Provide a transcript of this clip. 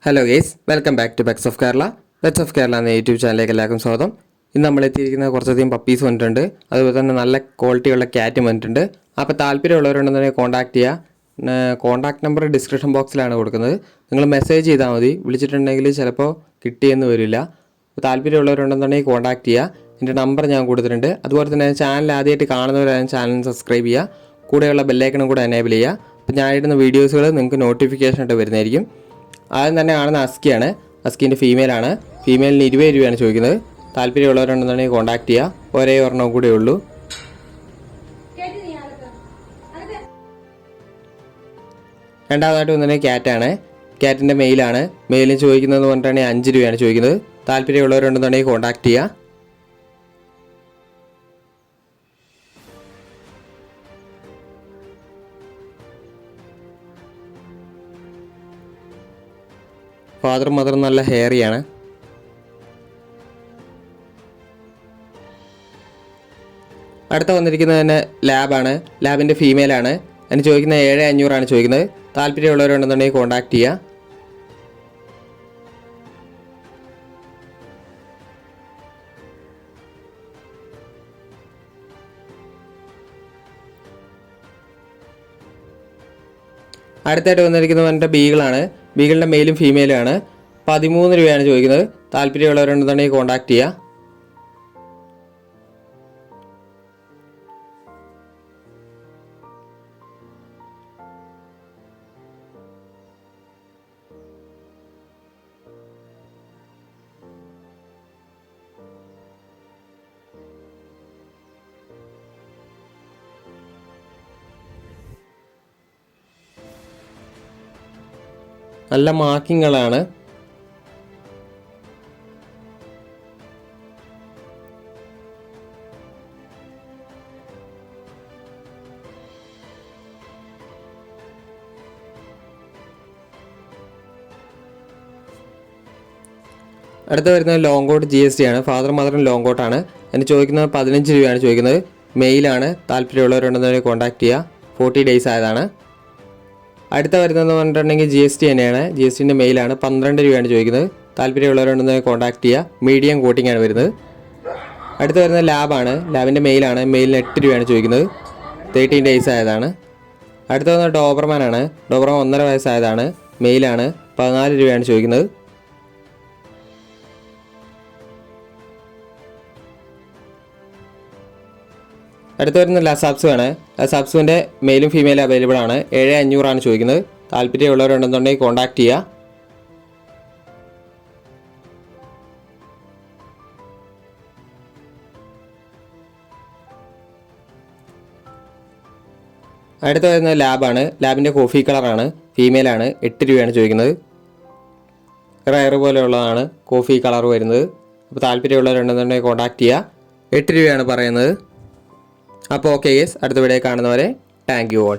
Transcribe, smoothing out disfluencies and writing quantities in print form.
Hello guys, welcome back to pets of Kerala. Pets of Kerala എന്ന YouTube ചാനലിലേക്ക് എല്ലാവർക്കും സ്വാഗതം. ഇന്ന് നമ്മൾ എത്തിയിരിക്കുന്ന കുറച്ചധികം പപ്പീസ് വന്നിട്ടുണ്ട്. അതുപോലെ തന്നെ നല്ല ക്വാളിറ്റിയുള്ള ക്യാറ്റും വന്നിട്ടുണ്ട്. അപ്പോൾ താല്പര്യമുള്ളവരുണ്ടെന്നുണ്ടെങ്കിൽ കോൺടാക്ട് ചെയ്യുക. കോൺടാക്ട് നമ്പർ ഡിസ്ക്രിപ്ഷൻ ബോക്സിലാണ് കൊടുക്കുന്നത്. നിങ്ങൾ മെസ്സേജ് ചെയ്താൽ മതി. വിളിച്ചിട്ടുണ്ടെങ്കിൽ ചിലപ്പോൾ കിട്ടിയെന്ന് വരില്ല. താല്പര്യമുള്ളവരുണ്ടെന്നുണ്ടെങ്കിൽ കോൺടാക്ട് ചെയ്യുക. എൻ്റെ നമ്പർ ഞാൻ കൊടുത്തിട്ടുണ്ട്. അതുപോലെ തന്നെ ചാനൽ ആദ്യമായിട്ട് കാണുന്നവരാണ് ചാനൽ സബ്സ്ക്രൈബ് ചെയ്യുക. കൂടെയുള്ള ബെല്ലൈക്കണും കൂടെ എനേബിൾ ചെയ്യുക. അപ്പോൾ ഞാൻ ഇടുന്ന വീഡിയോസുകൾ നിങ്ങൾക്ക് നോട്ടിഫിക്കേഷൻ ആയിട്ട് വരുന്നതായിരിക്കും. ആദ്യം തന്നെ കാണുന്ന അസ്കിയാണ്. അസ്കിൻ്റെ ഫീമെയിലാണ്. ഫീമെയിലിന് 20 രൂപയാണ് ചോദിക്കുന്നത്. താല്പര്യമുള്ളവരുണ്ടെന്നുണ്ടെങ്കിൽ കോൺടാക്ട് ചെയ്യുക. ഒരേ ഒരെണ്ണം കൂടെ ഉള്ളൂ. രണ്ടാമതായിട്ട് വന്നിട്ടുണ്ടെങ്കിൽ ക്യാറ്റാണ്. ക്യാറ്റിൻ്റെ മെയിലാണ്. മെയിലിന് ചോദിക്കുന്നത് പറഞ്ഞിട്ടാണെങ്കിൽ 5 രൂപയാണ് ചോദിക്കുന്നത്. താല്പര്യമുള്ളവരുണ്ടെന്നുണ്ടെങ്കിൽ കോൺടാക്ട് ചെയ്യുക. ഫാദറും മദറും നല്ല ഹെയറിയാണ്. അടുത്ത വന്നിരിക്കുന്നത് തന്നെ ലാബാണ്. ലാബിൻ്റെ ഫീമെയിലാണ്. അതിന് ചോദിക്കുന്നത് 7,500 ചോദിക്കുന്നത്. താല്പര്യമുള്ളവരുണ്ടെന്നുണ്ടെങ്കിൽ കോൺടാക്ട് ചെയ്യുക. അടുത്തായിട്ട് വന്നിരിക്കുന്നത് എൻ്റെ ബീഗിളാണ്. ബീഗിളിൻ്റെ മെയിലും ഫീമെയിലും ആണ്. 13 രൂപയാണ് ചോദിക്കുന്നത്. താല്പര്യമുള്ളവരുണ്ടെന്നുണ്ടെങ്കിൽ കോൺടാക്ട് ചെയ്യുക. നല്ല മാർക്കിങ്ങുകളാണ്. അടുത്ത വരുന്നത് ലോങ് കോട്ട് GST ആണ്. ഫാദർ മദറും ലോങ് കോട്ടാണ്. അതിന് ചോദിക്കുന്നത് 15 രൂപയാണ് ചോദിക്കുന്നത്. മെയിലാണ്. താല്പര്യമുള്ളവരുണ്ടെന്നുണ്ടെങ്കിൽ കോൺടാക്ട് ചെയ്യുക. 40 ഡേയ്സ് ആയതാണ്. അടുത്ത വരുന്നതെന്ന് പറഞ്ഞിട്ടുണ്ടെങ്കിൽ GST തന്നെയാണ്. GSTൻ്റെ മെയിലാണ്. 12 രൂപയാണ് ചോദിക്കുന്നത്. താല്പര്യമുള്ളവരുണ്ടെന്നുണ്ടെങ്കിൽ കോൺടാക്ട് ചെയ്യുക. മീഡിയം കോട്ടിംഗ് ആണ് വരുന്നത്. അടുത്ത വരുന്നത് ലാബാണ്. ലാബിൻ്റെ മെയിലാണ്. മെയിലിന് 8 രൂപയാണ് ചോദിക്കുന്നത്. 13 ഡേയ്സ് ആയതാണ്. അടുത്ത വന്നത് ഡോബർമാനാണ്. ഡോബർമാൻ 1.5 വയസ്സായതാണ്. മെയിലാണ്. 14 രൂപയാണ് ചോദിക്കുന്നത്. അടുത്ത് വരുന്ന ലസാപ്സു ആണ്. ലസാപ്സുവിൻ്റെ മെയിലും ഫീമെയിലും അവൈലബിൾ ആണ്. 7,500 ചോദിക്കുന്നത്. താല്പര്യമുള്ളവരുണ്ടെന്നുണ്ടെങ്കിൽ കോൺടാക്ട് ചെയ്യുക. അടുത്ത് വരുന്നത് ലാബാണ്. ലാബിൻ്റെ കോഫി കളറാണ്. ഫീമെയിലാണ്. 8 രൂപയാണ് ചോദിക്കുന്നത്. റയർ പോലെയുള്ളതാണ് കോഫി കളർ വരുന്നത്. അപ്പോൾ താല്പര്യമുള്ളവരുണ്ടെന്നുണ്ടെങ്കിൽ കോൺടാക്ട് ചെയ്യുക. 8 രൂപയാണ് പറയുന്നത്. അപ്പോൾ ഓക്കെ ഗേസ്, അടുത്ത വീഡിയോ കാണുന്നവരെ താങ്ക് യു ഓൾ.